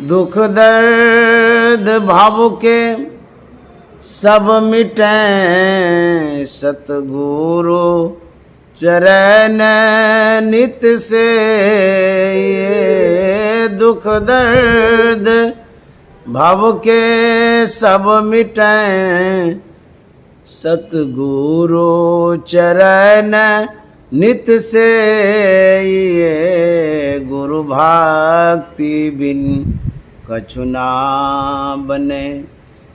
दुख दर्द भाव के सब मिटें, सतगुरु चरण नित से। ये दुख दर्द भाव के सब मिटें, सतगुरु चरण नित से। ये गुरु भक्ति बिन कछु ना बने,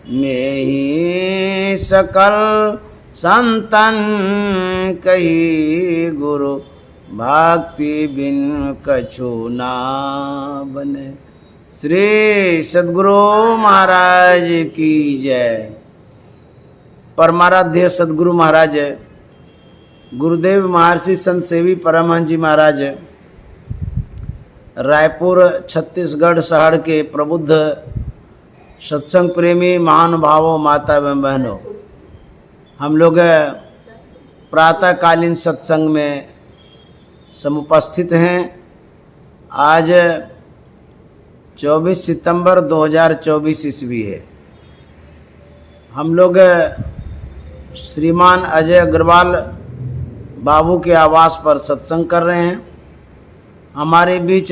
मैं ही सकल संतन कही। गुरु भक्ति बिन कछु ना बने। श्री सद्गुरु महाराज की जय। परमाराध्य सद्गुरु महाराज, गुरुदेव महर्षि संत सेवी परमहंस जी महाराज, रायपुर छत्तीसगढ़ शहर के प्रबुद्ध सत्संग प्रेमी महानुभावों, माता एवं बहनों, हम लोग प्रातःकालीन सत्संग में समुपस्थित हैं। आज 24 सितंबर 2024 ईस्वी है। हम लोग श्रीमान अजय अग्रवाल बाबू के आवास पर सत्संग कर रहे हैं। हमारे बीच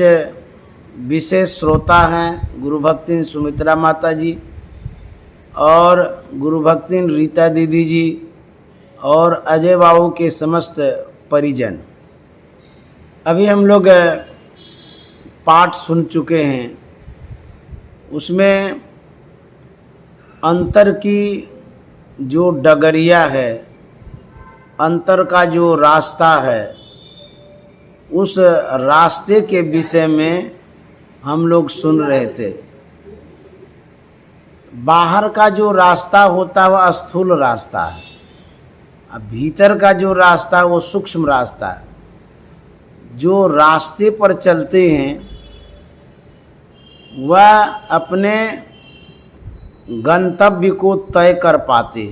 विशेष श्रोता हैं गुरु भक्तिन सुमित्रा माता जी और गुरु भक्तिन रीता दीदी जी और अजय बाबू के समस्त परिजन। अभी हम लोग पाठ सुन चुके हैं, उसमें अंतर की जो डगरिया है, अंतर का जो रास्ता है, उस रास्ते के विषय में हम लोग सुन रहे थे। बाहर का जो रास्ता होता है वह स्थूल रास्ता है, अब भीतर का जो रास्ता है वो सूक्ष्म रास्ता है। जो रास्ते पर चलते हैं वह अपने गंतव्य को तय कर पाते।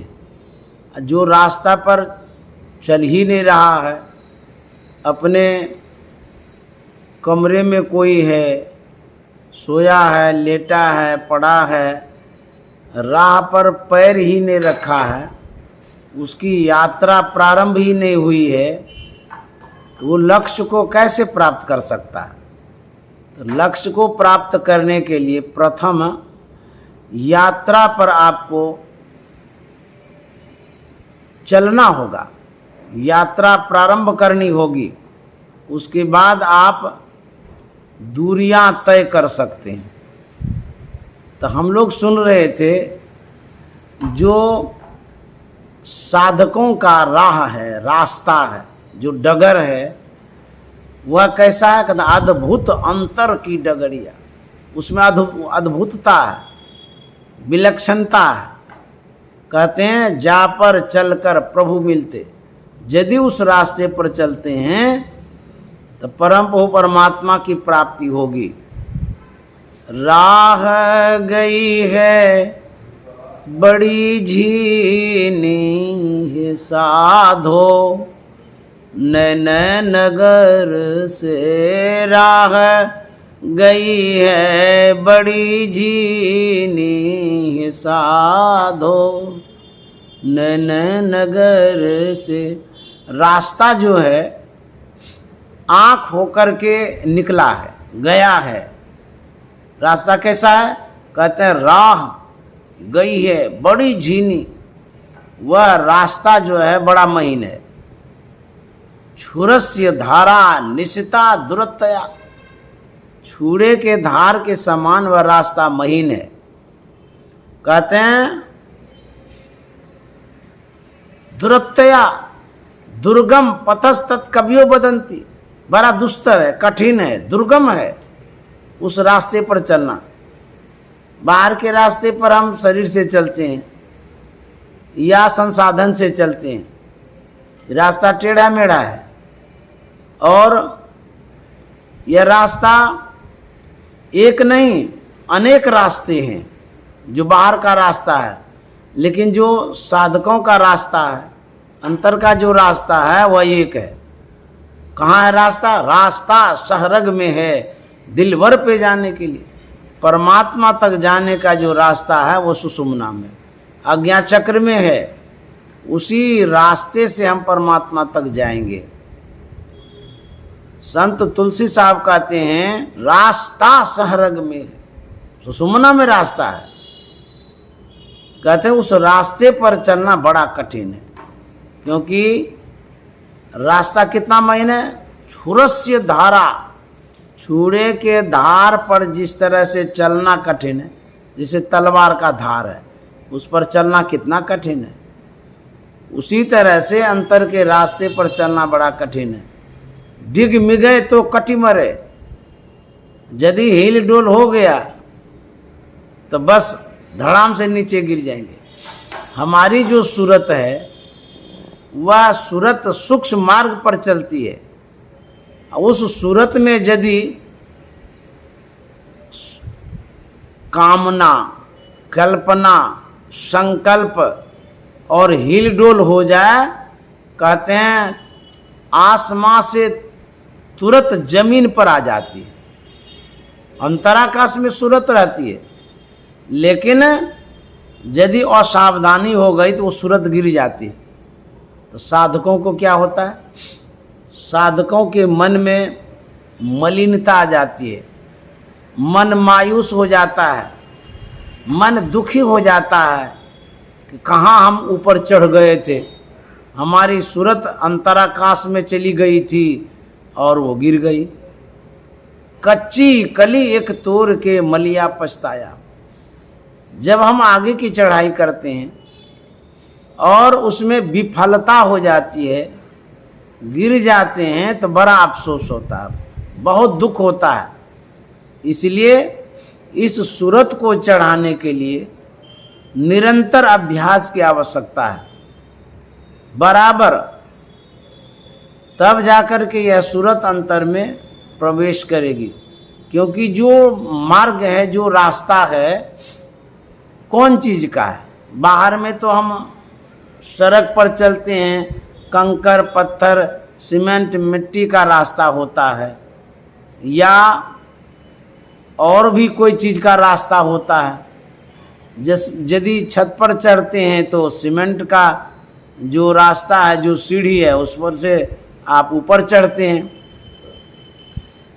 जो रास्ता पर चल ही नहीं रहा है, अपने कमरे में कोई है, सोया है, लेटा है, पड़ा है, राह पर पैर ही नहीं रखा है, उसकी यात्रा प्रारंभ ही नहीं हुई है, तो वो लक्ष्य को कैसे प्राप्त कर सकता है? तो लक्ष्य को प्राप्त करने के लिए प्रथम यात्रा पर आपको चलना होगा, यात्रा प्रारंभ करनी होगी। उसके बाद आप दूरियां तय कर सकते हैं। तो हम लोग सुन रहे थे जो साधकों का राह है, रास्ता है, जो डगर है, वह कैसा है? कहते अद्भुत अंतर की डगरिया। उसमें अद्भुतता है, विलक्षणता है। कहते हैं जा पर चलकर प्रभु मिलते। यदि उस रास्ते पर चलते हैं तो परम प्रभु परमात्मा की प्राप्ति होगी। राह गई है बड़ी झीनी है साधो, नैन नगर से राह गई है बड़ी झीनी है साधो, नैन नगर से। रास्ता जो है आँख होकर के निकला है, गया है। रास्ता कैसा है? कहते हैं राह गई है बड़ी झीनी, वह रास्ता जो है बड़ा महीन है। छुरस्य धारा निशिता दुरतया, छुरे के धार के समान वह रास्ता महीन है। कहते हैं दुरतया दुर्गम पथस्तत् कवियो बदंती, बड़ा दुस्तर है, कठिन है, दुर्गम है उस रास्ते पर चलना। बाहर के रास्ते पर हम शरीर से चलते हैं या संसाधन से चलते हैं, रास्ता टेढ़ा मेढ़ा है। और यह रास्ता एक नहीं अनेक रास्ते हैं जो बाहर का रास्ता है, लेकिन जो साधकों का रास्ता है, अंतर का जो रास्ता है वह एक है। कहाँ है रास्ता? रास्ता शहरग में है दिलवर पे जाने के लिए। परमात्मा तक जाने का जो रास्ता है वो सुषुम्ना में, अज्ञा चक्र में है। उसी रास्ते से हम परमात्मा तक जाएंगे। संत तुलसी साहब कहते हैं रास्ता सहरग में है, सुषुम्ना में रास्ता है। कहते हैं उस रास्ते पर चलना बड़ा कठिन है, क्योंकि रास्ता कितना महीन है? छुरस्य धारा, छुरे के धार पर जिस तरह से चलना कठिन है, जैसे तलवार का धार है, उस पर चलना कितना कठिन है, उसी तरह से अंतर के रास्ते पर चलना बड़ा कठिन है। डिग मिगे तो कटी मरे, यदि हिल डोल हो गया तो बस धड़ाम से नीचे गिर जाएंगे। हमारी जो सूरत है वह सूरत सूक्ष्म मार्ग पर चलती है। उस सूरत में यदि कामना, कल्पना, संकल्प और हिल डोल हो जाए, कहते हैं आसमां से तुरंत जमीन पर आ जाती है। अंतराकाश में सूरत रहती है, लेकिन यदि असावधानी हो गई तो वो सूरत गिर जाती है। तो साधकों को क्या होता है? साधकों के मन में मलिनता आ जाती है, मन मायूस हो जाता है, मन दुखी हो जाता है कि कहाँ हम ऊपर चढ़ गए थे, हमारी सूरत अंतराकाश में चली गई थी और वो गिर गई। कच्ची कली एक तोड़ के मलिया पछताया। जब हम आगे की चढ़ाई करते हैं और उसमें विफलता हो जाती है, गिर जाते हैं, तो बड़ा अफसोस होता है, बहुत दुख होता है। इसलिए इस सूरत को चढ़ाने के लिए निरंतर अभ्यास की आवश्यकता है, बराबर, तब जाकर के यह सूरत अंतर में प्रवेश करेगी। क्योंकि जो मार्ग है, जो रास्ता है, कौन चीज़ का है? बाहर में तो हम सड़क पर चलते हैं, कंकर पत्थर सीमेंट मिट्टी का रास्ता होता है, या और भी कोई चीज़ का रास्ता होता है। यदि छत पर चढ़ते हैं तो सीमेंट का जो रास्ता है, जो सीढ़ी है, उस पर से आप ऊपर चढ़ते हैं।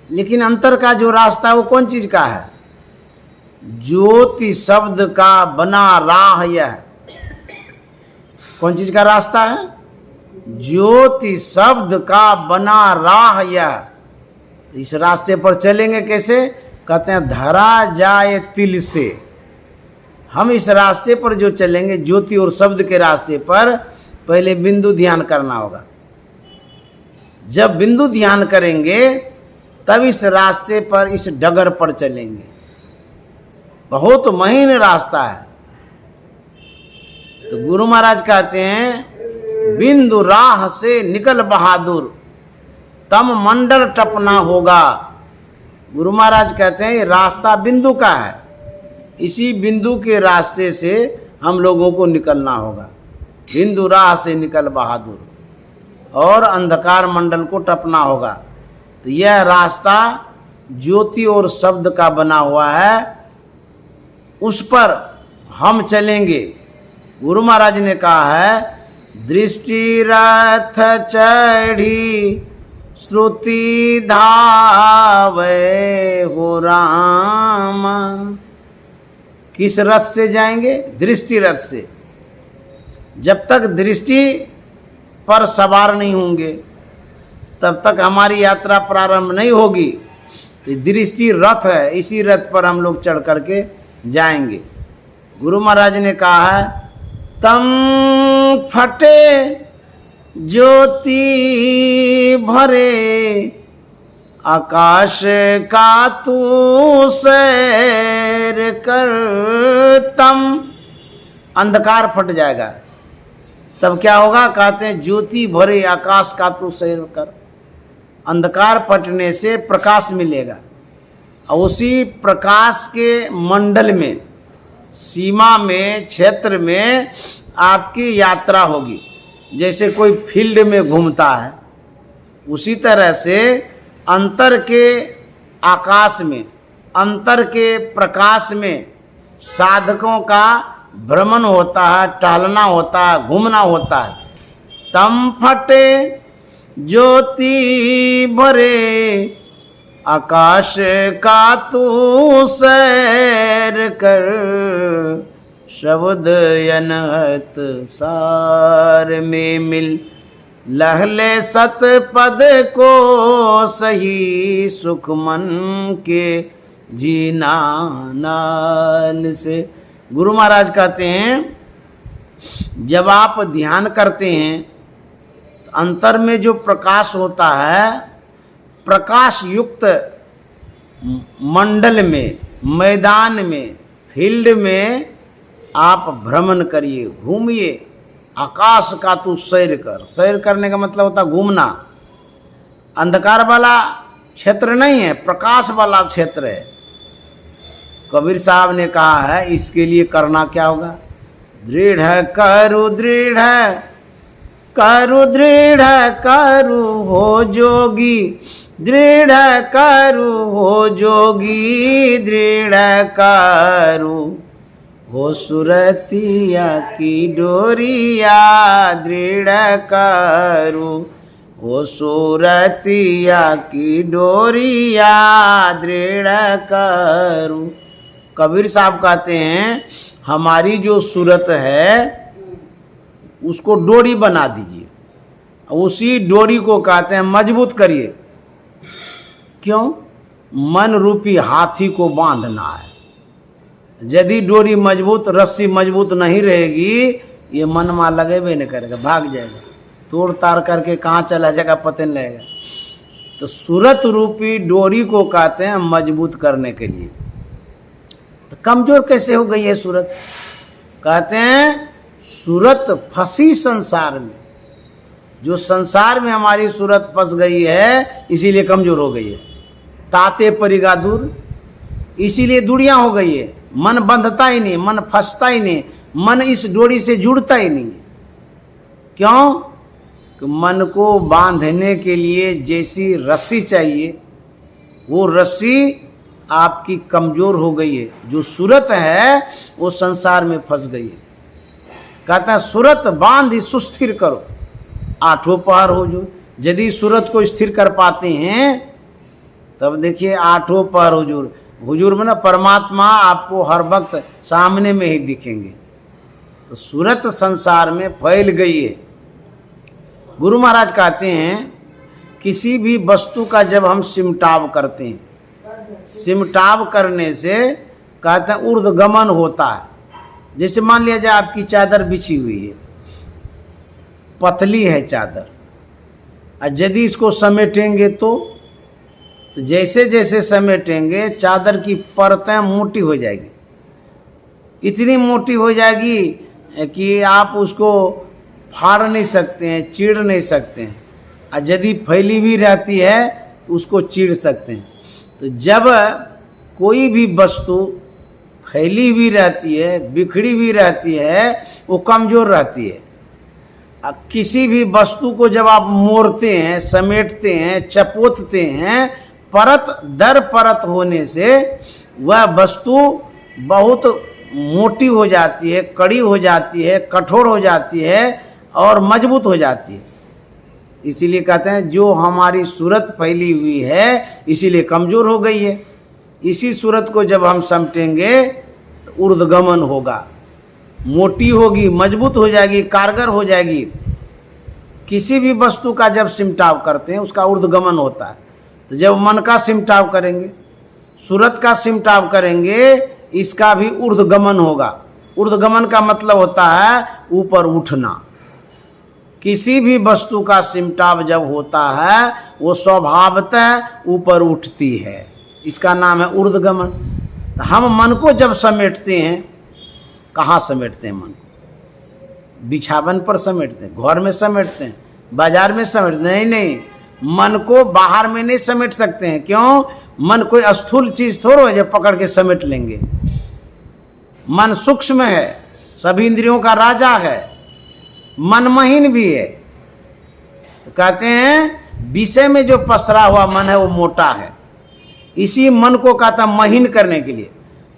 लेकिन अंतर का जो रास्ता है वो कौन चीज़ का है? ज्योति शब्द का बना राह यह। कौन चीज़ का रास्ता है? ज्योति शब्द का बना राह यह। इस रास्ते पर चलेंगे कैसे? कहते हैं धरा जाए तिल से। हम इस रास्ते पर जो चलेंगे, ज्योति और शब्द के रास्ते पर, पहले बिंदु ध्यान करना होगा। जब बिंदु ध्यान करेंगे तब इस रास्ते पर, इस डगर पर चलेंगे। बहुत महीन रास्ता है। तो गुरु महाराज कहते हैं बिंदु राह से निकल बहादुर, तम मंडल टपना होगा। गुरु महाराज कहते हैं ये रास्ता बिंदु का है, इसी बिंदु के रास्ते से हम लोगों को निकलना होगा। बिंदु राह से निकल बहादुर, और अंधकार मंडल को टपना होगा। तो यह रास्ता ज्योति और शब्द का बना हुआ है, उस पर हम चलेंगे। गुरु महाराज ने कहा है दृष्टि रथ चढ़ी श्रुति धावे हो राम। किस रथ से जाएंगे? दृष्टि रथ से। जब तक दृष्टि पर सवार नहीं होंगे तब तक हमारी यात्रा प्रारंभ नहीं होगी। दृष्टि रथ है, इसी रथ पर हम लोग चढ़ करके जाएंगे। गुरु महाराज ने कहा है तम फटे ज्योति भरे आकाश का तू सैर कर। तम अंधकार फट जाएगा, तब क्या होगा? कहते हैं ज्योति भरे आकाश का तू सैर कर। अंधकार फटने से प्रकाश मिलेगा, और उसी प्रकाश के मंडल में, सीमा में, क्षेत्र में आपकी यात्रा होगी। जैसे कोई फील्ड में घूमता है, उसी तरह से अंतर के आकाश में, अंतर के प्रकाश में साधकों का भ्रमण होता है, टहलना होता है, घूमना होता है। तम फटे ज्योति भरे आकाश का तू सैर कर, शब्द अनहत सार में मिल, लहले सत पद को सही, सुख मन के जीना नाल से। गुरु महाराज कहते हैं जब आप ध्यान करते हैं तो अंतर में जो प्रकाश होता है, प्रकाश युक्त मंडल में, मैदान में, फील्ड में आप भ्रमण करिए, घूमिए। आकाश का तू सैर कर। सैर करने का मतलब होता घूमना। अंधकार वाला क्षेत्र नहीं है, प्रकाश वाला क्षेत्र है। कबीर साहब ने कहा है इसके लिए करना क्या होगा? दृढ़ करु दृढ़ करु दृढ़ करु हो जोगी, दृढ़ करु हो जोगी, दृढ़ करु हो सुरतिया की डोरिया, दृढ़ करु हो सुरतिया की डोरिया, दृढ़ करू। कबीर साहब कहते हैं हमारी जो सूरत है उसको डोरी बना दीजिए, उसी डोरी को कहते हैं मजबूत करिए। क्यों? मन रूपी हाथी को बांधना है। यदि डोरी मजबूत, रस्सी मजबूत नहीं रहेगी, ये मन में लगेबे नहीं करेगा, भाग जाएगा, तोड़ ताड़ करके कहाँ चला जाएगा पता नहीं लगेगा। तो सूरत रूपी डोरी को कहते हैं मजबूत करने के लिए। तो कमजोर कैसे हो गई है सूरत? कहते हैं सूरत फंसी संसार में। जो संसार में हमारी सूरत फंस गई है इसीलिए कमजोर हो गई है। ताते परिगा दूर, इसीलिए दूरियां हो गई है। मन बंधता ही नहीं, मन फंसता ही नहीं, मन इस डोरी से जुड़ता ही नहीं। क्यों? कि मन को बांधने के लिए जैसी रस्सी चाहिए वो रस्सी आपकी कमजोर हो गई है। जो सूरत है वो संसार में फंस गई है। कहते हैं सूरत बांध सुस्थिर करो, आठों पहर हो जो। यदि सूरत को स्थिर कर पाते हैं तब देखिए आठों पहर हुजूर, हुजूर में ना परमात्मा आपको हर वक्त सामने में ही दिखेंगे। तो सूरत संसार में फैल गई है। गुरु महाराज कहते हैं किसी भी वस्तु का जब हम सिमटाव करते हैं, सिमटाव करने से कहते हैं ऊर्ध्वगमन होता है। जैसे मान लिया जाए आपकी चादर बिछी हुई है, पतली है चादर, और यदि इसको समेटेंगे तो जैसे जैसे समेटेंगे चादर की परतें मोटी हो जाएगी, इतनी मोटी हो जाएगी कि आप उसको फाड़ नहीं सकते हैं, चीड़ नहीं सकते हैं। और यदि फैली भी रहती है तो उसको चीड़ सकते हैं। तो जब कोई भी वस्तु फैली भी रहती है, बिखरी भी रहती है, वो कमजोर रहती है। अब किसी भी वस्तु को जब आप मोड़ते हैं, समेटते हैं, चपोतते हैं, परत दर परत होने से वह वस्तु बहुत मोटी हो जाती है, कड़ी हो जाती है, कठोर हो जाती है और मजबूत हो जाती है। इसीलिए कहते हैं जो हमारी सूरत फैली हुई है इसीलिए कमजोर हो गई है। इसी सूरत को जब हम समटेंगे तो ऊर्ध्वगमन होगा, मोटी होगी, मजबूत हो जाएगी, कारगर हो जाएगी। किसी भी वस्तु का जब सिमटाव करते हैं उसका ऊर्ध्वगमन होता है। तो जब मन का सिमटाव करेंगे, सूरत का सिमटाव करेंगे, इसका भी ऊर्ध्वगमन होगा। ऊर्ध्वगमन का मतलब होता है ऊपर उठना। किसी भी वस्तु का सिमटाव जब होता है वो स्वभावतः ऊपर उठती है, इसका नाम है ऊर्ध्वगमन। तो हम मन को जब समेटते हैं, कहाँ समेटते हैं मन? बिछावन पर समेटते हैं, घर में समेटते हैं, बाजार में समेटते हैं? नहीं, मन को बाहर में नहीं समेट सकते हैं। क्यों? मन कोई स्थूल चीज थोड़ो है जो पकड़ के समेट लेंगे। मन सूक्ष्म है, सभी इंद्रियों का राजा है, मनमहीन भी है। तो कहते हैं विषय में जो पसरा हुआ मन है वो मोटा है, इसी मन को कहता महीन करने के लिए।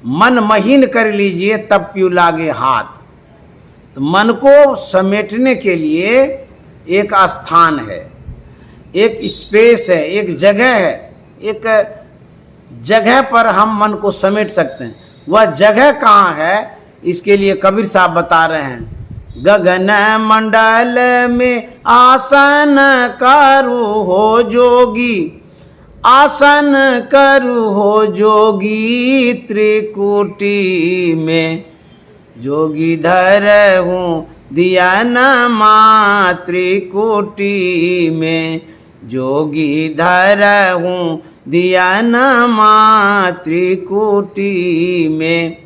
मन महीन कर लीजिए तब प्यू लागे हाथ। तो मन को समेटने के लिए एक स्थान है, एक स्पेस है, एक जगह है, एक जगह पर हम मन को समेट सकते हैं। वह जगह कहाँ है, इसके लिए कबीर साहब बता रहे हैं, गगन मंडल में आसन करू हो जोगी, आसन करू हो जोगी, त्रिकुटी में जोगी धर हूँ दिया नमा, त्रिकुटी में जोगी धर हूँ दिया नमा, त्रिकुटी में।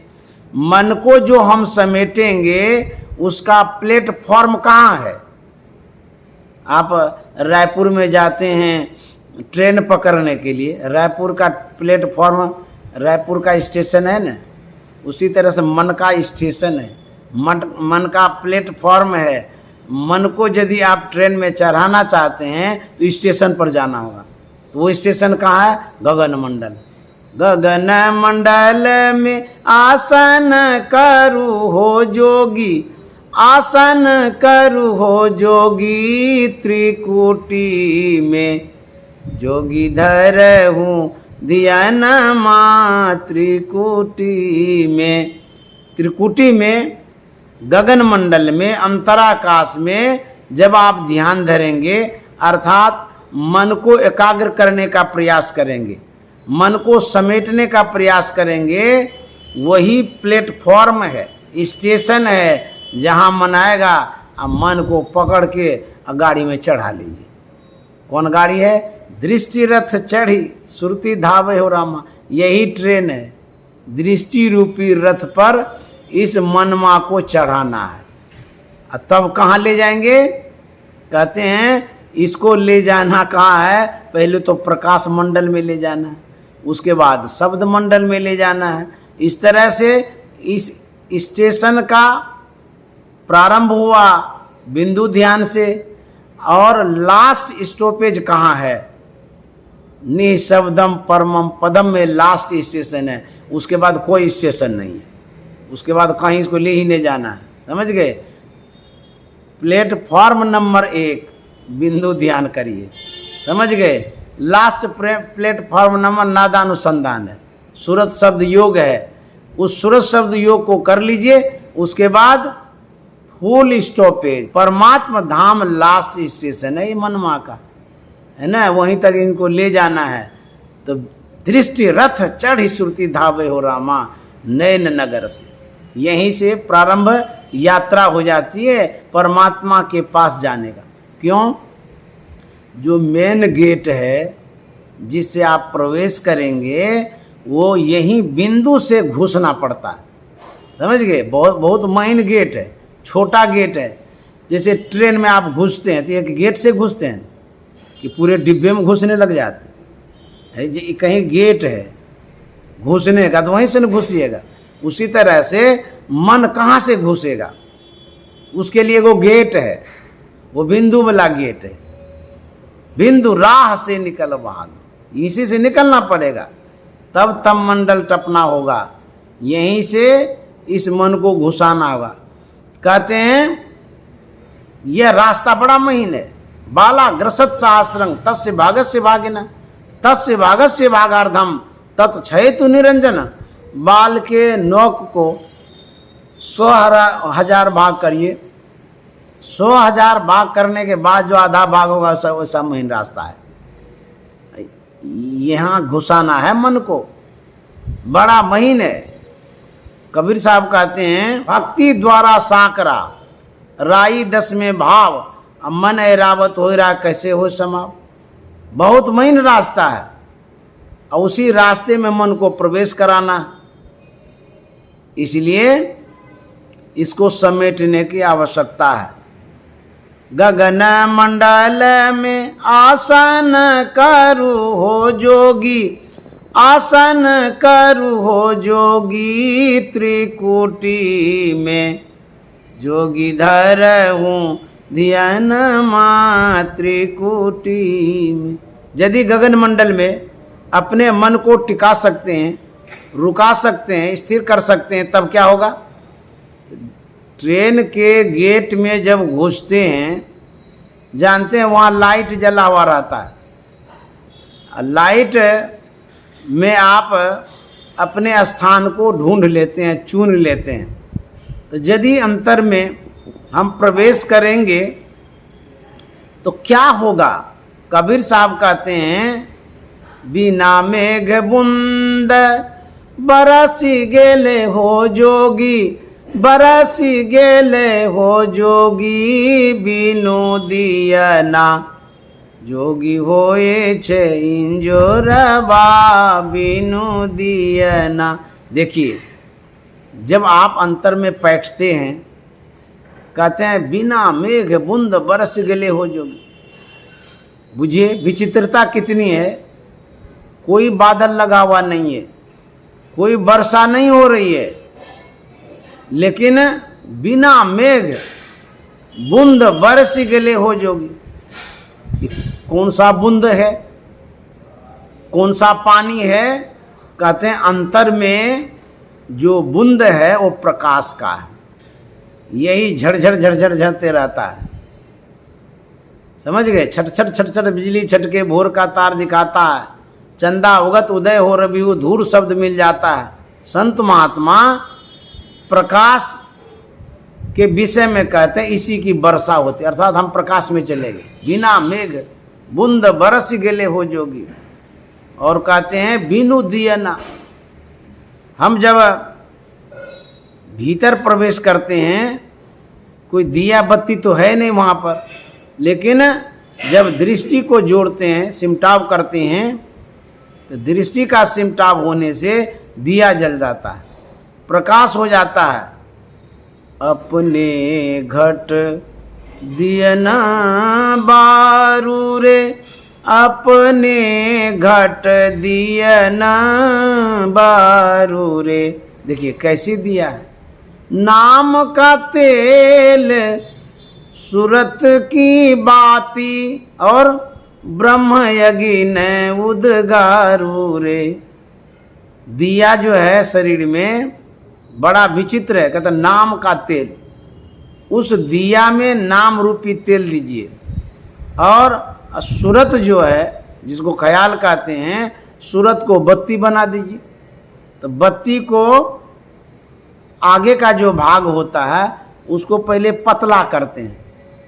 मन को जो हम समेटेंगे उसका प्लेटफॉर्म कहाँ है। आप रायपुर में जाते हैं ट्रेन पकड़ने के लिए, रायपुर का प्लेटफॉर्म, रायपुर का स्टेशन है ना, उसी तरह से मन का स्टेशन है, मन का प्लेटफॉर्म है। मन को यदि आप ट्रेन में चढ़ाना चाहते हैं तो स्टेशन पर जाना होगा। तो वो स्टेशन कहाँ है, गगन मंडल। गगन मंडल में आसन करू हो जोगी, आसन करू हो जोगी, त्रिकुटी में जोगी धर हूँ दिया नमा, त्रिकुटी में। त्रिकुटी में, गगन मंडल में, अंतराकाश में जब आप ध्यान धरेंगे, अर्थात मन को एकाग्र करने का प्रयास करेंगे, मन को समेटने का प्रयास करेंगे, वही प्लेटफॉर्म है, स्टेशन है, जहाँ मन आएगा मन को पकड़ के गाड़ी में चढ़ा लीजिए। कौन गाड़ी है, दृष्टि रथ चढ़ी सुरती धावे हो रामा। यही ट्रेन है, दृष्टि रूपी रथ पर इस मनमा को चढ़ाना है। तब कहाँ ले जाएंगे, कहते हैं इसको ले जाना कहाँ है, पहले तो प्रकाश मंडल में ले जाना है, उसके बाद शब्द मंडल में ले जाना है। इस तरह से इस स्टेशन का प्रारंभ हुआ बिंदु ध्यान से, और लास्ट स्टॉपेज कहाँ है, निशब्दम परमम पदम में लास्ट स्टेशन है। उसके बाद कोई स्टेशन नहीं है, उसके बाद कहीं इसको ले ही नहीं जाना है, समझ गए। प्लेटफॉर्म नंबर 1 बिंदु ध्यान करिए, समझ गए। लास्ट प्लेटफॉर्म नंबर नादानुसंधान है, सूरत शब्द योग है, उस सूरत शब्द योग को कर लीजिए। उसके बाद फुल स्टॉपेज परमात्मा धाम लास्ट स्टेशन है, ये मनमा का है ना, वहीं तक इनको ले जाना है। तो दृष्टि रथ चढ़ी श्रुति धावे हो रामा, नैन नगर से यहीं से प्रारंभ यात्रा हो जाती है परमात्मा के पास जाने का। क्यों, जो मेन गेट है जिससे आप प्रवेश करेंगे वो यही बिंदु से घुसना पड़ता है, समझ गए। बहुत बहुत मेन गेट है, छोटा गेट है। जैसे ट्रेन में आप घुसते हैं तो एक गेट से घुसते हैं कि पूरे डिब्बे में घुसने लग जाते हैं, कहीं गेट है घुसने का तो वहीं से न घुसिएगा। उसी तरह से मन कहाँ से घुसेगा, उसके लिए वो गेट है, वो बिंदु वाला गेट है। बिंदु राह से निकल वहां, इसी से निकलना पड़ेगा, तब तम मंडल टपना होगा, यहीं से इस मन को घुसाना होगा। कहते हैं यह रास्ता बड़ा महीन है। बाला ग्रसत सहस्रंग तस्य भागस्य भागिना, तस्य भागस्य भागार्धम तत्क्षयतु निरंजन। बाल के नोक को 100,000 भाग करिए, 100,000 भाग करने के बाद जो आधा भाग होगा वैसा महीन रास्ता है। यहाँ घुसाना है मन को, बड़ा महीन है। कबीर साहब कहते हैं भक्ति द्वारा साकरा राई 10 में भाव, मन ऐरावत हो रहा कैसे हो समाव। बहुत महीन रास्ता है और उसी रास्ते में मन को प्रवेश कराना, इसलिए इसको समेटने की आवश्यकता है। गगन मंडल में आसन करू हो जोगी, आसन करू हो जोगी, त्रिकुटी में जोगी धर हूँ ध्यान मा, त्रिकुटी में। यदि गगन मंडल में अपने मन को टिका सकते हैं, रुका सकते हैं, स्थिर कर सकते हैं, तब क्या होगा? ट्रेन के गेट में जब घुसते हैं, जानते हैं वहाँ लाइट जला हुआ रहता है। लाइट में आप अपने स्थान को ढूंढ लेते हैं, चुन लेते हैं। तो यदि अंतर में हम प्रवेश करेंगे तो क्या होगा? कबीर साहब कहते हैं, बिना मेघ बूंद बरसी गेले हो जोगी, बरसी गेले हो जोगी, बिनु दियना जोगी होए छे इंजोरबा, बिनु दियना। देखिए, जब आप अंतर में बैठते हैं, कहते हैं बिना मेघ बूंद बरस गेले हो जोगी। बुझिए विचित्रता कितनी है। कोई बादल लगा हुआ नहीं है, कोई वर्षा नहीं हो रही है, लेकिन बिना मेघ बूंद बरस गेले हो जोगी। कौन सा बूंद है, कौन सा पानी है? कहते हैं अंतर में जो बूंद है वो प्रकाश का है, यही झड़झड़ झड़झड़ झड़ते रहता है। समझ गए? छट छट छट छट बिजली छटके भोर का तार दिखाता है, चंदा उगत उदय हो रवि धूर शब्द मिल जाता है। संत महात्मा प्रकाश के विषय में कहते हैं इसी की वर्षा होती, अर्थात हम प्रकाश में चले गए। बिना मेघ बूंद बरस गेले हो जोगी। और कहते हैं बिनु दियना, हम जब भीतर प्रवेश करते हैं, कोई दिया बत्ती तो है नहीं वहाँ पर, लेकिन जब दृष्टि को जोड़ते हैं, सिमटाव करते हैं, तो दृष्टि का सिमटाव होने से दिया जल जाता है, प्रकाश हो जाता है। अपने घट दियना बारू रे, अपने घट दियना बारू रे। देखिए कैसे दिया है, नाम का तेल सूरत की बाती और ब्रह्म यज्ञ उद्गारू रे। दिया जो है शरीर में बड़ा विचित्र है। कहता नाम का तेल, उस दिया में नाम रूपी तेल दीजिए। और सूरत जो है, जिसको ख्याल कहते हैं, सूरत को बत्ती बना दीजिए। तो बत्ती को आगे का जो भाग होता है उसको पहले पतला करते हैं,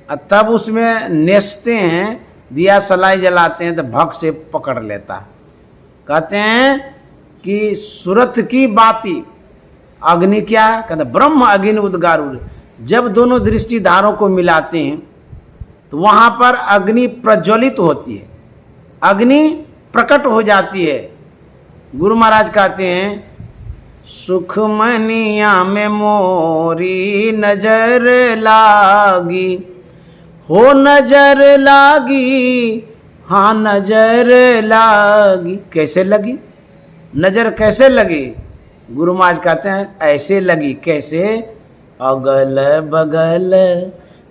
और तब उसमें नेसते हैं, दिया सलाई जलाते हैं तो भग से पकड़ लेता है। कहते हैं कि सूरत की बाती, अग्नि क्या है? कहते ब्रह्म अग्नि उद्गारू। जब दोनों दृष्टि धारों को मिलाते हैं तो वहाँ पर अग्नि प्रज्वलित होती है, अग्नि प्रकट हो जाती है। गुरु महाराज कहते हैं, सुखमनिया में मोरी नजर लागी, हो नजर लागी, हाँ नजर लागी। कैसे लगी नजर, कैसे लगी? गुरु महाराज कहते हैं ऐसे लगी। कैसे? अगल बगल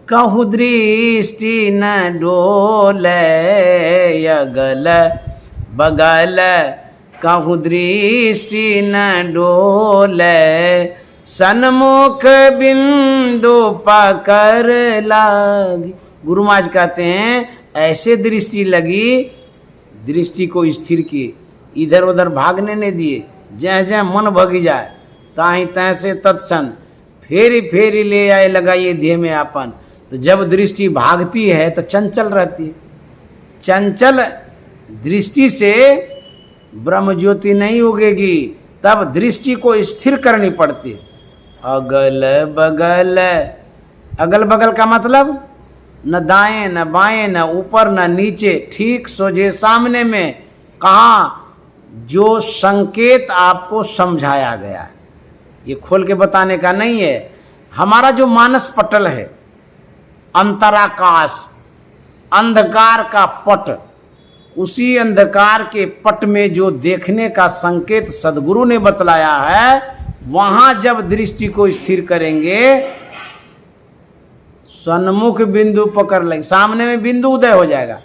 कहूँ दृष्टि न डोले, अगल बगल कहूँ दृष्टि न डोले, सन्मुख बिंदु पकड़ लागी। गुरु महाराज कहते हैं ऐसे दृष्टि लगी, दृष्टि को स्थिर किए, इधर उधर भागने नहीं दिए। जह जह मन भगी जाए ताही तय से तत्सन, फेरी फेरी ले आए लगाइए ध्येय में आपन। तो जब दृष्टि भागती है तो चंचल रहती है। चंचल दृष्टि से ब्रह्म ज्योति नहीं उगेगी, तब दृष्टि को स्थिर करनी पड़ती है। अगल बगल, अगल बगल का मतलब न दाएं न बाएं, न ऊपर न नीचे, ठीक सोझे सामने में। कहाँ? जो संकेत आपको समझाया गया है, ये खोल के बताने का नहीं है। हमारा जो मानस पटल है, अंतराकाश, अंधकार का पट, उसी अंधकार के पट में जो देखने का संकेत सदगुरु ने बतलाया है, वहां जब दृष्टि को स्थिर करेंगे, सन्मुख बिंदु पकड़ लेंगे, सामने में बिंदु उदय हो जाएगा,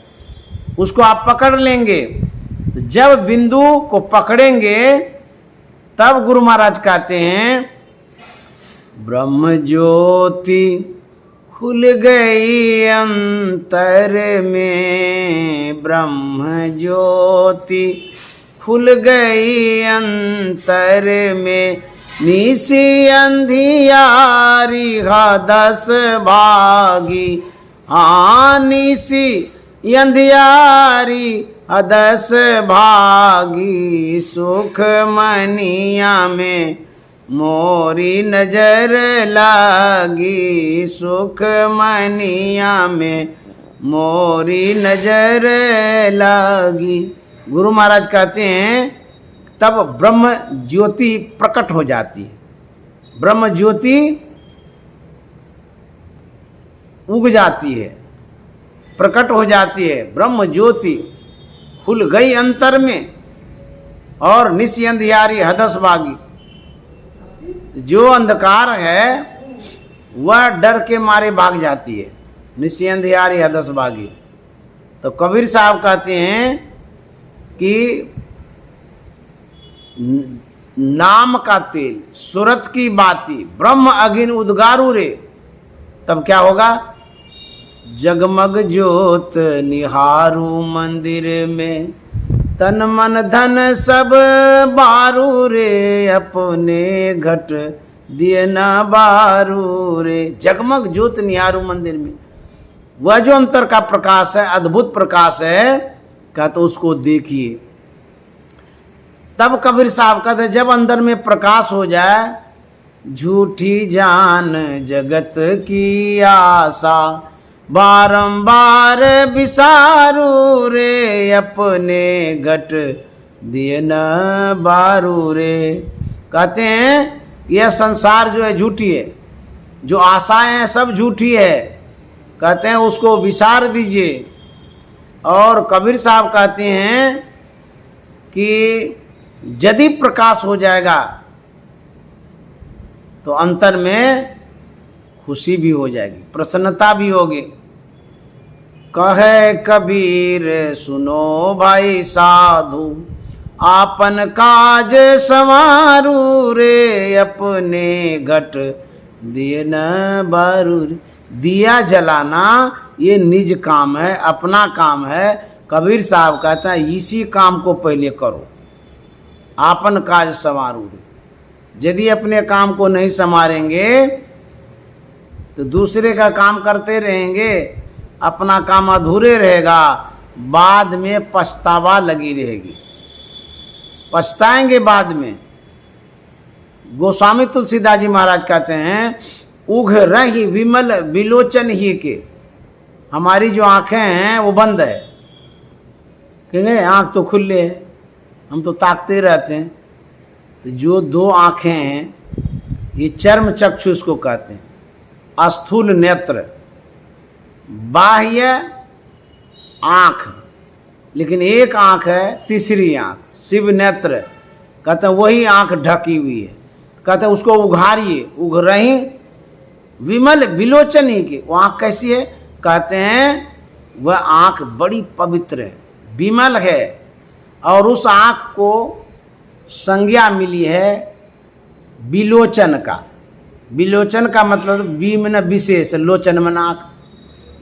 उसको आप पकड़ लेंगे तो जब बिंदु को पकड़ेंगे तब गुरु महाराज कहते हैं ब्रह्म ज्योति खुल गई अंतर में, ब्रह्म ज्योति खुल गई अंतर में, निसी अंधियारी दस भागी, हाँ निसी अंधियारी दस भागी, सुख मनिया में मोरी नजर लागी, सुख मनिया में मोरी नजर लागी। गुरु महाराज कहते हैं तब ब्रह्म ज्योति प्रकट हो जाती है, ब्रह्म ज्योति उग जाती है, प्रकट हो जाती है। ब्रह्म ज्योति खुल गई अंतर में और निसी अंधियारी हदस भागी, जो अंधकार है वह डर के मारे भाग जाती है, निसी अंधियारी हदस भागी। तो कबीर साहब कहते हैं कि नाम का तेल सूरत की बाती, ब्रह्म अगिन उद्गारू रे, तब क्या होगा? जगमग ज्योत निहारू मंदिर में, तन मन धन सब बारू रे, अपने घट दिए न बारू रे। जगमग ज्योत निहारू मंदिर में, वह जो अंतर का प्रकाश है, अद्भुत प्रकाश है, क्या तो उसको देखिए। तब कबीर साहब कहते जब अंदर में प्रकाश हो जाए, झूठी जान जगत की आशा, बारंबार बिसारू रे, अपने घट दिए न बारू रे। कहते हैं यह संसार जो है झूठी है, जो आशाएं हैं सब झूठी है, कहते हैं उसको विसार दीजिए। और कबीर साहब कहते हैं कि यदि प्रकाश हो जाएगा तो अंतर में खुशी भी हो जाएगी, प्रसन्नता भी होगी। कहे कबीर सुनो भाई साधु, आपन काज संवारू रे, अपने घट दिए न बारू रे। दिया जलाना ये निज काम है, अपना काम है। कबीर साहब कहता है इसी काम को पहले करो, आपन काज संवारू रे। यदि अपने काम को नहीं संवारेंगे तो दूसरे का काम करते रहेंगे, अपना काम अधूरे रहेगा, बाद में पछतावा लगी रहेगी, पछताएंगे बाद में। गोस्वामी तुलसीदास जी महाराज कहते हैं उघ रही विमल विलोचन ही के, हमारी जो आंखें हैं वो बंद है, कहेंगे आंख तो खुले है, हम तो ताकते रहते हैं। तो जो दो आंखें हैं ये चर्म चक्षु इसको कहते हैं, स्थूल नेत्र, बाह्य आंख, लेकिन एक आंख है तीसरी आंख, शिव नेत्र, कहते हैं वही आंख ढकी हुई है। कहते हैं उसको उघारिए, उघ रही विमल विलोचन ही की। वो आंख कैसी है? कहते हैं वह आंख बड़ी पवित्र है, विमल है, और उस आंख को संज्ञा मिली है विलोचन का। विलोचन का मतलब बी में न विशेष, लोचन में आंख,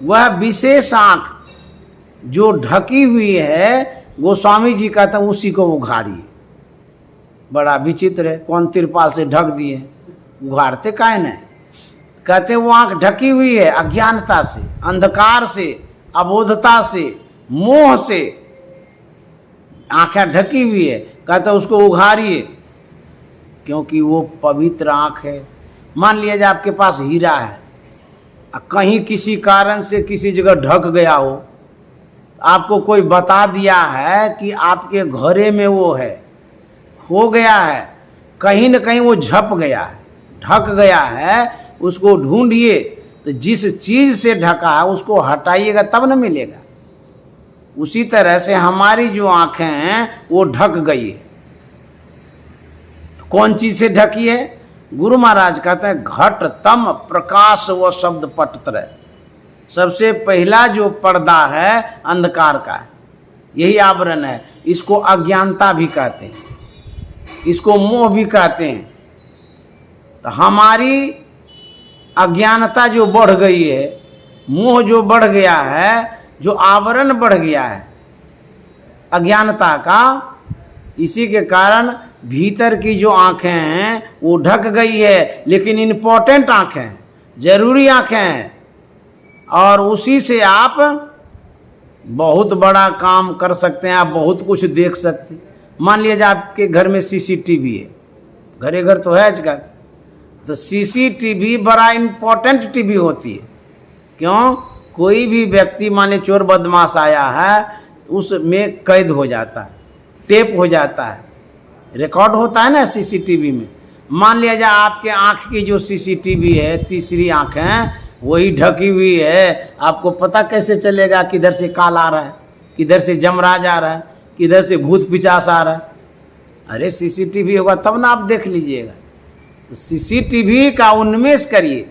वह विशेष आंख जो ढकी हुई है, गोस्वामी जी कहते हैं उसी को उघाड़िए। बड़ा विचित्र है, कौन तिरपाल से ढक दिए, उघाड़ते काहे न? कहते वो आंख ढकी हुई है अज्ञानता से, अंधकार से, अबोधता से, मोह से, आंखें ढकी हुई है। कहते उसको उघाड़िए, क्योंकि वो पवित्र आंख है। मान लिया जाए आपके पास हीरा है, कहीं किसी कारण से किसी जगह ढक गया हो, आपको कोई बता दिया है कि आपके घरे में वो है, हो गया है, कहीं न कहीं वो झप गया है, ढक गया है, उसको ढूंढिए। तो जिस चीज से ढका है उसको हटाइएगा तब न मिलेगा। उसी तरह से हमारी जो आंखें हैं वो ढक गई है। तो कौन चीज से ढकी है? गुरु महाराज कहते हैं घट तम प्रकाश व शब्द पटत्र। सबसे पहला जो पर्दा है अंधकार का है, यही आवरण है। इसको अज्ञानता भी कहते हैं, इसको मोह भी कहते हैं। तो हमारी अज्ञानता जो बढ़ गई है, मोह जो बढ़ गया है, जो आवरण बढ़ गया है अज्ञानता का, इसी के कारण भीतर की जो आंखें हैं वो ढक गई है। लेकिन इम्पोर्टेंट आंखें हैं, जरूरी आंखें हैं, और उसी से आप बहुत बड़ा काम कर सकते हैं, आप बहुत कुछ देख सकते हैं। मान लीजिए आपके घर में सीसीटीवी है, घरे घर तो है आजकल, तो सीसीटीवी बड़ा इम्पोर्टेंट टीवी होती है। क्यों? कोई भी व्यक्ति माने चोर बदमाश आया है, उसमें कैद हो जाता है, टेप हो जाता है, रिकॉर्ड होता है ना सीसीटीवी में। मान लिया जाए आपके आँख की जो सीसीटीवी है, तीसरी आँख है, वही ढकी हुई है, आपको पता कैसे चलेगा किधर से काल आ रहा है, किधर से जमराज आ रहा है, किधर से भूत पिचास आ रहा है? अरे सीसीटीवी होगा तब ना आप देख लीजिएगा। तो सीसीटीवी का उन्मेष करिए।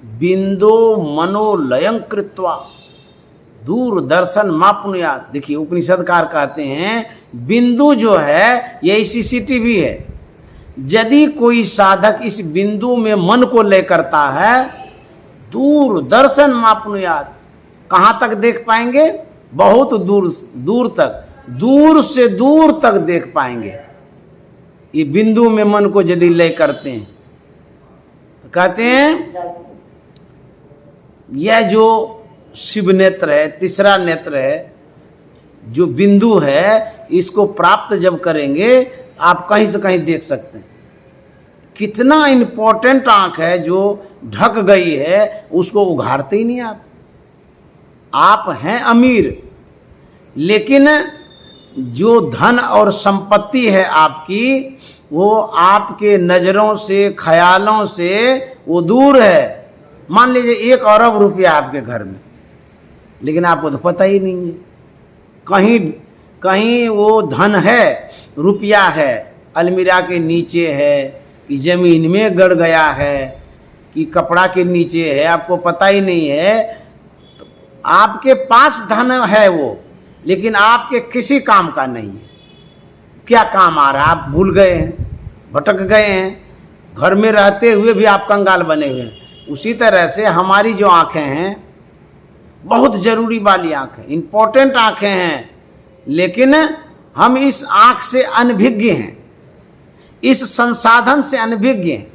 बिंदु मनोलयं कृत्वा दूरदर्शन मापनुयात्। देखिए उपनिषदकार कहते हैं बिंदु जो है यही सीसीटीवी है। यदि कोई साधक इस बिंदु में मन को लय करता है, दूरदर्शन मापनुयात्, कहाँ तक देख पाएंगे? बहुत दूर दूर तक, दूर से दूर तक देख पाएंगे। ये बिंदु में मन को यदि लय करते हैं तो कहते हैं यह जो शिव नेत्र है, तीसरा नेत्र है, जो बिंदु है, इसको प्राप्त जब करेंगे आप कहीं से कहीं देख सकते हैं। कितना इंपॉर्टेंट आंख है जो ढक गई है, उसको उघाड़ते ही नहीं आप। आप हैं अमीर, लेकिन जो धन और संपत्ति है आपकी, वो आपके नज़रों से, ख्यालों से वो दूर है। मान लीजिए 1 अरब रुपया आपके घर में, लेकिन आपको तो पता ही नहीं है। कहीं कहीं वो धन है, रुपया है, अलमीरा के नीचे है, कि जमीन में गड़ गया है, कि कपड़ा के नीचे है, आपको पता ही नहीं है। तो आपके पास धन है वो, लेकिन आपके किसी काम का नहीं है। क्या काम आ रहा है आप भूल गए हैं, भटक गए हैं। घर में रहते हुए भी आप कंगाल बने हुए हैं। उसी तरह से हमारी जो आँखें हैं, बहुत जरूरी वाली आँखें, इम्पोर्टेंट आँखें हैं, लेकिन हम इस आँख से अनभिज्ञ हैं, इस संसाधन से अनभिज्ञ हैं।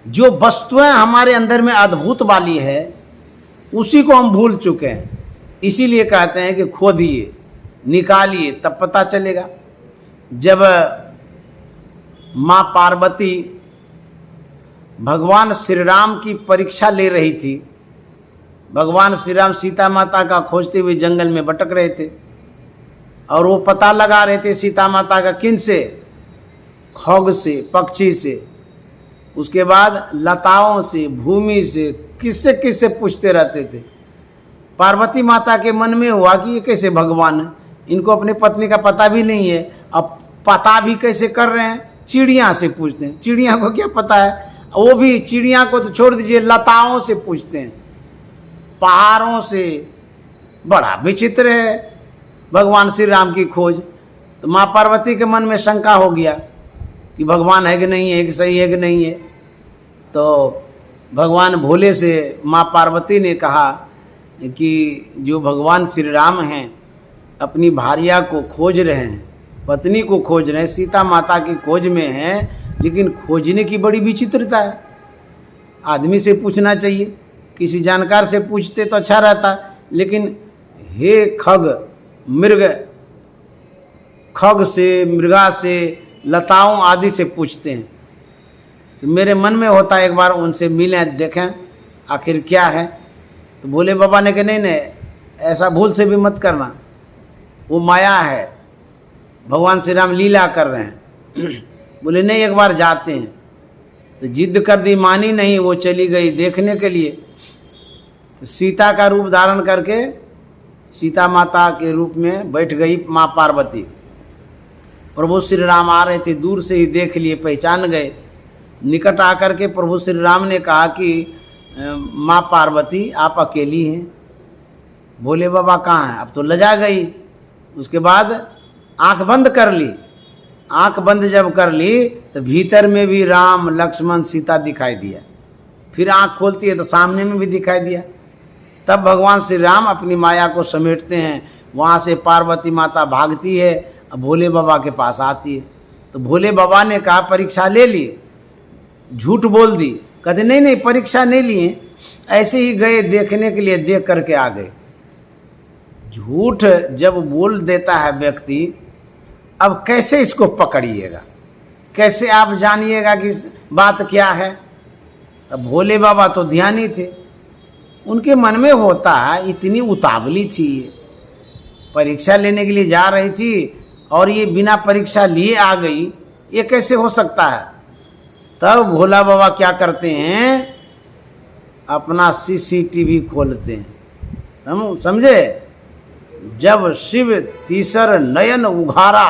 जो वस्तुएं हमारे अंदर में अद्भुत वाली है, उसी को हम भूल चुके हैं। इसीलिए कहते हैं कि खोदिए, निकालिए, तब पता चलेगा। जब माँ पार्वती भगवान श्री राम की परीक्षा ले रही थी, भगवान श्री राम सीता माता का खोजते हुए जंगल में भटक रहे थे, और वो पता लगा रहे थे सीता माता का किन से? खग से, पक्षी से, उसके बाद लताओं से, भूमि से, किससे किससे पूछते रहते थे। पार्वती माता के मन में हुआ कि ये कैसे भगवान है, इनको अपने पत्नी का पता भी नहीं है, अब पता भी कैसे कर रहे हैं? चिड़िया से पूछते हैं। चिड़िया को क्या पता है? वो भी चिड़िया को तो छोड़ दीजिए, लताओं से पूछते हैं, पहाड़ों से। बड़ा विचित्र है भगवान श्री राम की खोज। तो माँ पार्वती के मन में शंका हो गया कि भगवान है कि नहीं है, कि सही है कि नहीं है। तो भगवान भोले से माँ पार्वती ने कहा कि जो भगवान श्री राम हैं अपनी भार्या को खोज रहे हैं, पत्नी को खोज रहे हैं, सीता माता की खोज में हैं, लेकिन खोजने की बड़ी विचित्रता है। आदमी से पूछना चाहिए, किसी जानकार से पूछते तो अच्छा रहता, लेकिन हे खग मृग, खग से, मृगा से, लताओं आदि से पूछते हैं। तो मेरे मन में होता है एक बार उनसे मिलें, देखें आखिर क्या है। तो भोले बाबा ने कहा नहीं नहीं, ऐसा भूल से भी मत करना, वो माया है, भगवान श्री राम लीला कर रहे हैं। बोले नहीं, एक बार जाते हैं। तो जिद कर दी, मानी नहीं, वो चली गई देखने के लिए। तो सीता का रूप धारण करके सीता माता के रूप में बैठ गई माँ पार्वती। प्रभु श्री राम आ रहे थे, दूर से ही देख लिए, पहचान गए। निकट आकर के प्रभु श्री राम ने कहा कि माँ पार्वती आप अकेली हैं? भोले बाबा कहाँ हैं? अब तो लजा गई, उसके बाद आंख बंद कर ली। आंख बंद जब कर ली तो भीतर में भी राम लक्ष्मण सीता दिखाई दिया। फिर आंख खोलती है तो सामने में भी दिखाई दिया। तब भगवान श्री राम अपनी माया को समेटते हैं। वहाँ से पार्वती माता भागती है, अब भोले बाबा के पास आती है। तो भोले बाबा ने कहा परीक्षा ले ली, झूठ बोल दी। कहते नहीं नहीं परीक्षा नहीं लिए, ऐसे ही गए देखने के लिए, देख करके आ गए। झूठ जब बोल देता है व्यक्ति, अब कैसे इसको पकड़िएगा, कैसे आप जानिएगा कि बात क्या है। अब भोले बाबा तो ध्यानी थे, उनके मन में होता है, इतनी उतावली थी, परीक्षा लेने के लिए जा रही थी और ये बिना परीक्षा लिए आ गई, ये कैसे हो सकता है। तब भोला बाबा क्या करते हैं, अपना सीसीटीवी खोलते हैं। हम समझे, जब शिव तीसर नयन उघारा,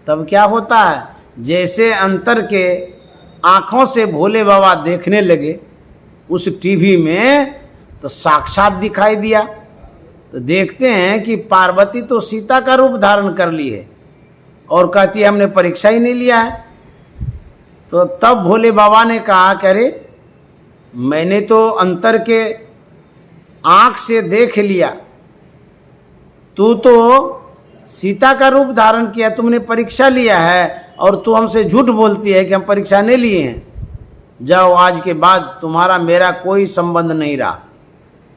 तब क्या होता है, जैसे अंतर के आँखों से भोले बाबा देखने लगे उस टीवी में, तो साक्षात दिखाई दिया। तो देखते हैं कि पार्वती तो सीता का रूप धारण कर ली है और कहती है हमने परीक्षा ही नहीं लिया है। तो तब भोले बाबा ने कहा कि अरे मैंने तो अंतर के आँख से देख लिया, तू तो सीता का रूप धारण किया, तुमने परीक्षा लिया है और तू हमसे झूठ बोलती है कि हम परीक्षा नहीं लिए हैं। जाओ, आज के बाद तुम्हारा मेरा कोई संबंध नहीं रहा।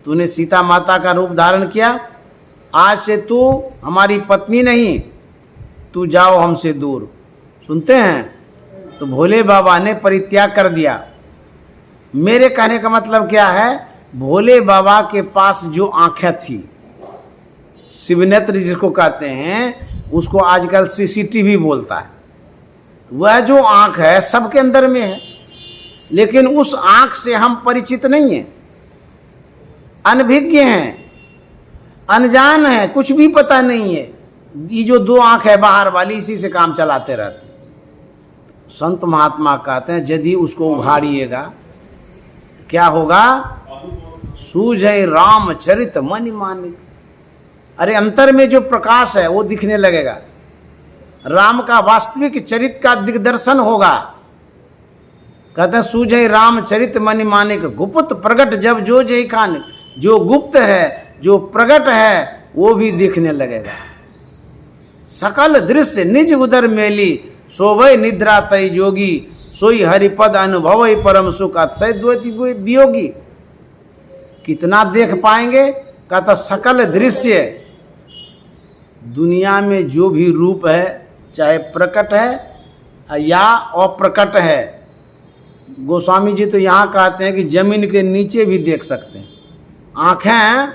तूने सीता माता का रूप धारण किया, आज से तू हमारी पत्नी नहीं, तू जाओ हमसे दूर। सुनते हैं, तो भोले बाबा ने परित्याग कर दिया। मेरे कहने का मतलब क्या है, भोले बाबा के पास जो आंखें थी, शिवनेत्र जिसको कहते हैं, उसको आजकल सीसीटीवी बोलता है। वह जो आंख है सबके अंदर में है, लेकिन उस आंख से हम परिचित नहीं हैं, अनभिज्ञ हैं, अनजान हैं, कुछ भी पता नहीं है। ये जो दो आंख है बाहर वाली, इसी से काम चलाते रहते। संत महात्मा कहते हैं यदि उसको उघाड़िएगा तो क्या होगा, सूझे रामचरित मन मानिक। अरे अंतर में जो प्रकाश है वो दिखने लगेगा, राम का वास्तविक चरित्र का दिग्दर्शन होगा। कहते हैं सूझे रामचरित मन मानिक, गुप्त प्रगट जब जो जय खान। जो गुप्त है, जो प्रगट है, वो भी दिखने लगेगा। सकल दृश्य निज उदर मेली, शोभय निद्रा तय जोगी, सोई हरिपद अनुभव परम सुख अतिद्वैती वियोगी। कितना देख पाएंगे, कहता सकल दृश्य, दुनिया में जो भी रूप है, चाहे प्रकट है या अप्रकट है। गोस्वामी जी तो यहाँ कहते हैं कि जमीन के नीचे भी देख सकते हैं। आँखें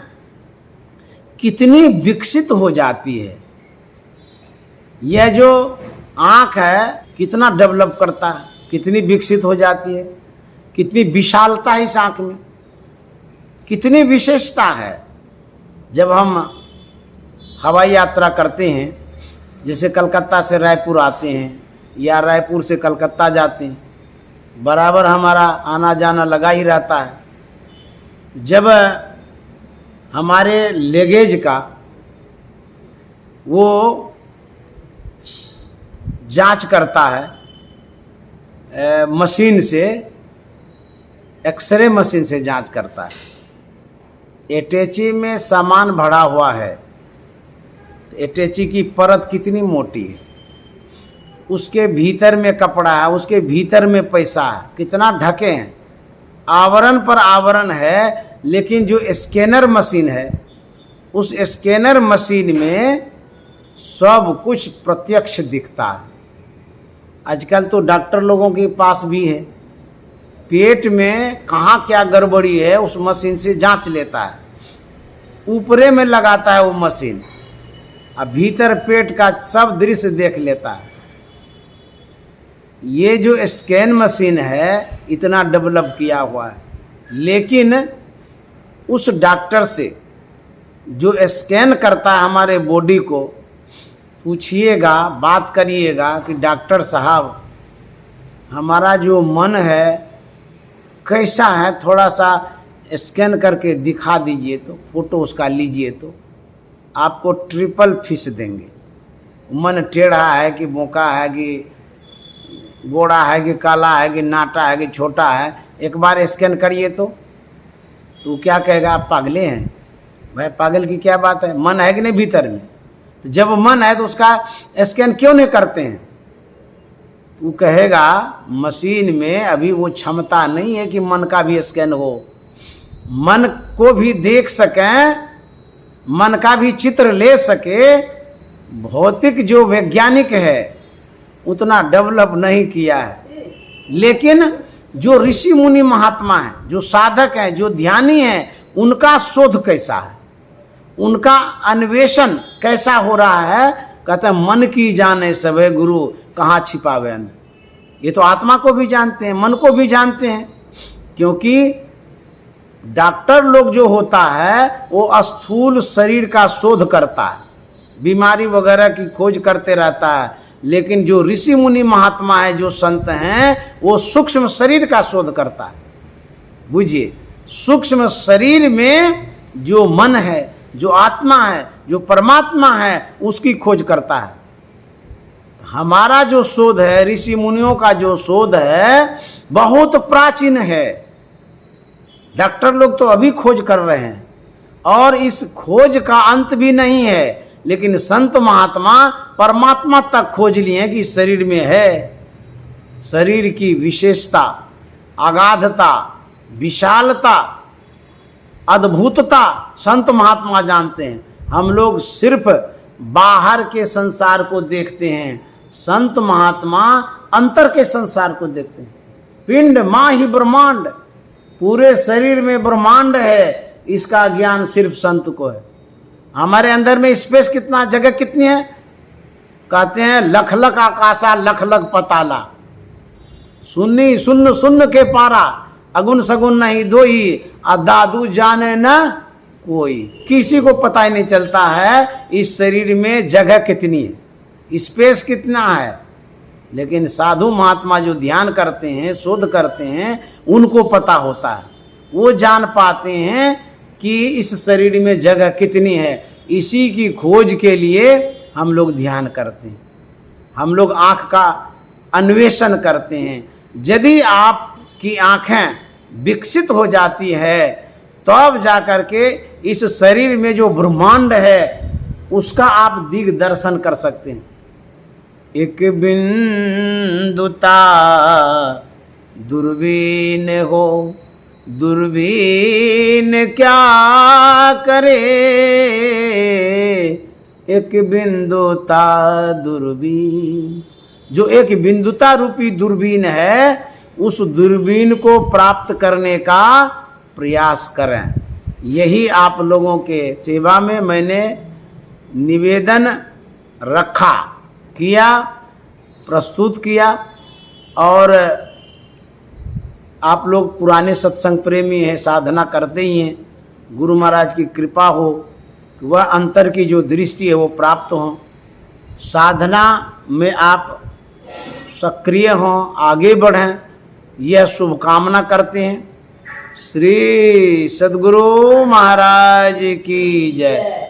कितनी विकसित हो जाती है, यह जो आँख है कितना डेवलप करता है, कितनी विकसित हो जाती है, कितनी विशालता है इस आँख में, कितनी विशेषता है। जब हम हवाई यात्रा करते हैं, जैसे कलकत्ता से रायपुर आते हैं या रायपुर से कलकत्ता जाते हैं, बराबर हमारा आना जाना लगा ही रहता है। जब हमारे लगेज का वो जांच करता है मशीन से, एक्सरे मशीन से जांच करता है, अटैची में सामान भरा हुआ है, अटैची की परत कितनी मोटी है, उसके भीतर में कपड़ा है, उसके भीतर में पैसा है, कितना ढके हैं, आवरण पर आवरण है। लेकिन जो स्कैनर मशीन है, उस स्कैनर मशीन में सब कुछ प्रत्यक्ष दिखता है। आजकल तो डॉक्टर लोगों के पास भी है, पेट में कहाँ क्या गड़बड़ी है उस मशीन से जांच लेता है, ऊपरे में लगाता है वो मशीन, और भीतर पेट का सब दृश्य देख लेता है। ये जो स्कैन मशीन है इतना डेवलप किया हुआ है, लेकिन उस डॉक्टर से जो स्कैन करता है हमारे बॉडी को, पूछिएगा, बात करिएगा कि डॉक्टर साहब हमारा जो मन है कैसा है, थोड़ा सा स्कैन करके दिखा दीजिए, तो फोटो उसका लीजिए। तो आपको ट्रिपल फीस देंगे। मन टेढ़ा है कि बोका है कि गोड़ा है कि काला है कि नाटा है कि छोटा है, एक बार स्कैन करिए तो क्या कहेगा, आप पागले हैं। भाई पागल की क्या बात है, मन है कि नहीं भीतर में? तो जब मन है तो उसका स्कैन क्यों नहीं करते हैं? तू कहेगा मशीन में अभी वो क्षमता नहीं है कि मन का भी स्कैन हो, मन को भी देख सकें, मन का भी चित्र ले सके। भौतिक जो वैज्ञानिक है उतना डेवलप नहीं किया है, लेकिन जो ऋषि मुनि महात्मा है, जो साधक है, जो ध्यानी है, उनका शोध कैसा है, उनका अन्वेषण कैसा हो रहा है। कहते हैं मन की जाने सबे गुरु, कहाँ छिपावे अंध। ये तो आत्मा को भी जानते हैं, मन को भी जानते हैं, क्योंकि डॉक्टर लोग जो होता है वो स्थूल शरीर का शोध करता है, बीमारी वगैरह की खोज करते रहता है, लेकिन जो ऋषि मुनि महात्मा है, जो संत हैं, वो सूक्ष्म शरीर का शोध करता है। बुझिए, सूक्ष्म शरीर में जो मन है, जो आत्मा है, जो परमात्मा है, उसकी खोज करता है। हमारा जो शोध है, ऋषि मुनियों का जो शोध है, बहुत प्राचीन है। डॉक्टर लोग तो अभी खोज कर रहे हैं और इस खोज का अंत भी नहीं है, लेकिन संत महात्मा परमात्मा तक खोज लिए कि शरीर में है। शरीर की विशेषता, अगाधता, विशालता, अद्भुतता संत महात्मा जानते हैं। हम लोग सिर्फ बाहर के संसार को देखते हैं, संत महात्मा अंतर के संसार को देखते हैं। पिंड मां ही ब्रह्मांड, पूरे शरीर में ब्रह्मांड है, इसका ज्ञान सिर्फ संत को है। हमारे अंदर में स्पेस कितना, जगह कितनी है? कहते हैं लख लख आकाशा लख लख पताला, सुन्नी सुन्न सुन्न के पारा, अगुन सगुन नहीं दोई, दादू जाने न कोई। किसी को पता ही नहीं चलता है इस शरीर में जगह कितनी है, स्पेस कितना है, लेकिन साधु महात्मा जो ध्यान करते हैं, शोध करते हैं, उनको पता होता है। वो जान पाते हैं कि इस शरीर में जगह कितनी है। इसी की खोज के लिए हम लोग ध्यान करते हैं, हम लोग आँख का अन्वेषण करते हैं। यदि आपकी आँखें विकसित हो जाती है तब तो जाकर के इस शरीर में जो ब्रह्मांड है उसका आप दिग्दर्शन कर सकते हैं। एक बिंदुता दूरबीन हो, दूरबीन क्या करे, एक बिंदुता दूरबीन। जो एक बिंदुता रूपी दूरबीन है, उस दूरबीन को प्राप्त करने का प्रयास करें। यही आप लोगों के सेवा में मैंने निवेदन रखा, किया, प्रस्तुत किया। और आप लोग पुराने सत्संग प्रेमी हैं, साधना करते ही हैं। गुरु महाराज की कृपा हो कि वह अंतर की जो दृष्टि है वो प्राप्त हो, साधना में आप सक्रिय हों, आगे बढ़ें, यह शुभकामना करते हैं। श्री सद्गुरु महाराज की जय।